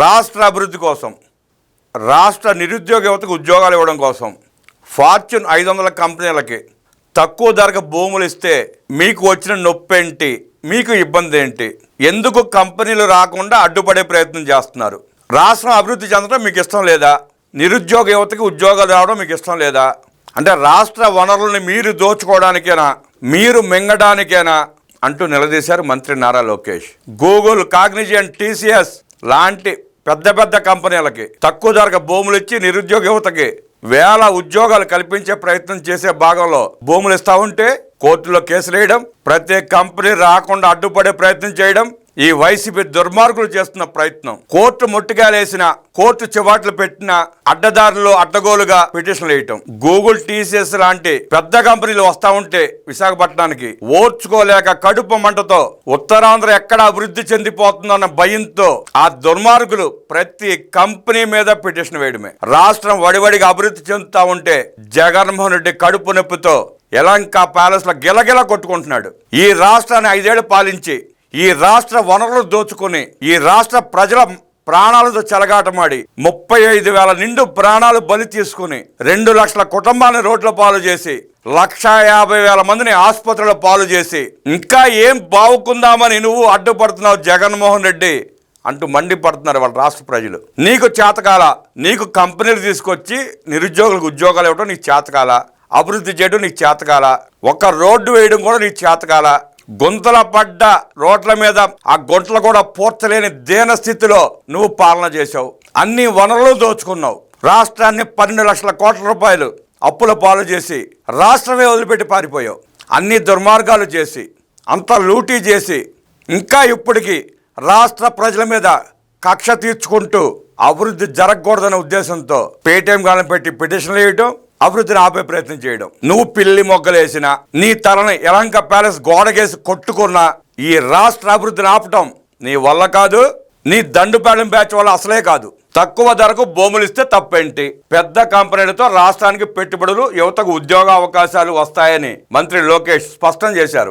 రాష్ట్ర అభివృద్ధి కోసం, రాష్ట్ర నిరుద్యోగ యువతకు ఉద్యోగాలు ఇవ్వడం కోసం ఫార్చ్యూన్ 500 కంపెనీలకి తక్కువ ధరకు భూములు ఇస్తే మీకు వచ్చిన నొప్పి ఏంటి, మీకు ఇబ్బంది ఏంటి, ఎందుకు కంపెనీలు రాకుండా అడ్డుపడే ప్రయత్నం చేస్తున్నారు? రాష్ట్రం అభివృద్ధి చెందడం మీకు ఇష్టం లేదా? నిరుద్యోగ యువతకి ఉద్యోగాలు రావడం మీకు ఇష్టం లేదా? అంటే రాష్ట్ర వనరుల్ని మీరు దోచుకోవడానికేనా, మీరు మింగడానికేనా అంటూ నిలదీశారు మంత్రి Nara Lokesh. Google, Cognizant, TCS లాంటి పెద్ద పెద్ద కంపెనీలకి తక్కువ ధరకు భూములు ఇచ్చి నిరుద్యోగ యువతకి వేల ఉద్యోగాలు కల్పించే ప్రయత్నం చేసే భాగంలో భూములు ఇస్తా ఉంటే కోర్టులో కేసులు వేయడం, ప్రతి కంపెనీ రాకుండా అడ్డుపడే ప్రయత్నం చేయడం, ఈ వైసీపీ దుర్మార్గులు చేస్తున్న ప్రయత్నం. కోర్టు ముట్టుగాలేసిన, కోర్టు చివాట్లు పెట్టిన అడ్డదారులు అడ్డగోలుగా పిటిషన్లు వేయటం. గూగుల్, టీసీఎస్ లాంటి పెద్ద కంపెనీలు వస్తా ఉంటే విశాఖపట్నానికి ఓర్చుకోలేక కడుపు మంటతో ఉత్తరాంధ్ర ఎక్కడ అభివృద్ధి చెందిపోతుందన్న భయంతో ఆ దుర్మార్గులు ప్రతి కంపెనీ మీద పిటిషన్ వేయడమే. రాష్ట్రం వడివడిగా అభివృద్ధి చెందుతా ఉంటే జగన్మోహన్ రెడ్డి కడుపు నొప్పితో యలంక ప్యాలెస్ లో గిలగిల కొట్టుకుంటున్నాడు. ఈ రాష్ట్రాన్ని 5 ఏళ్లు పాలించి ఈ రాష్ట్ర వనరులు దోచుకుని ఈ రాష్ట్ర ప్రజల ప్రాణాలతో చెలగాటమాడి 35,000 నిండు ప్రాణాలు బలి తీసుకుని 2 లక్షల కుటుంబాన్ని రోడ్ల పాలు చేసి 150,000 మందిని ఆసుపత్రుల పాలు చేసి ఇంకా ఏం బావుకుందామని నువ్వు అడ్డుపడుతున్నావు జగన్మోహన్ రెడ్డి అంటూ మండిపడుతున్నారు వాళ్ళ రాష్ట్ర ప్రజలు. నీకు చేతకాల, నీకు కంపెనీలు తీసుకొచ్చి నిరుద్యోగులకు ఉద్యోగాలు ఇవ్వడం నీకు చేతకాల, అభివృద్ధి చేయడం నీకు చేతకాల, ఒక రోడ్డు వేయడం కూడా నీకు చేతకాల, గుంతల పడ్డ రోడ్ల మీద ఆ గుంటలు కూడా పూడ్చలేని దీన స్థితిలో నువ్వు పాలన చేశావు. అన్ని వనరులు దోచుకున్నావు. రాష్ట్రాన్ని 12 లక్షల కోట్ల రూపాయలు అప్పుల పాలు చేసి రాష్ట్రమే వదిలిపెట్టి పారిపోయావు. అన్ని దుర్మార్గాలు చేసి, అంత లూటీ చేసి, ఇంకా ఇప్పటికీ రాష్ట్ర ప్రజల మీద కక్ష తీర్చుకుంటూ అభివృద్ధి జరగకూడదనే ఉద్దేశంతో పేటీఎం గాలను పెట్టి పిటిషన్లు వేయటం, అభివృద్ధిని ఆపే ప్రయత్నం చేయడం. నువ్వు పిల్లి మొగ్గలేసిన, నీ తలని యలంక ప్యాలెస్ గోడకేసి కొట్టుకున్నా ఈ రాష్ట్ర అభివృద్ధిని ఆపటం నీ వల్ల కాదు, నీ దండుపాలెం బ్యాచ్ వల్ల అసలే కాదు. తక్కువ ధరకు భూములు ఇస్తే తప్పేంటి? పెద్ద కంపెనీలతో రాష్ట్రానికి పెట్టుబడులు, యువతకు ఉద్యోగ అవకాశాలు వస్తాయని మంత్రి లోకేష్ స్పష్టం చేశారు.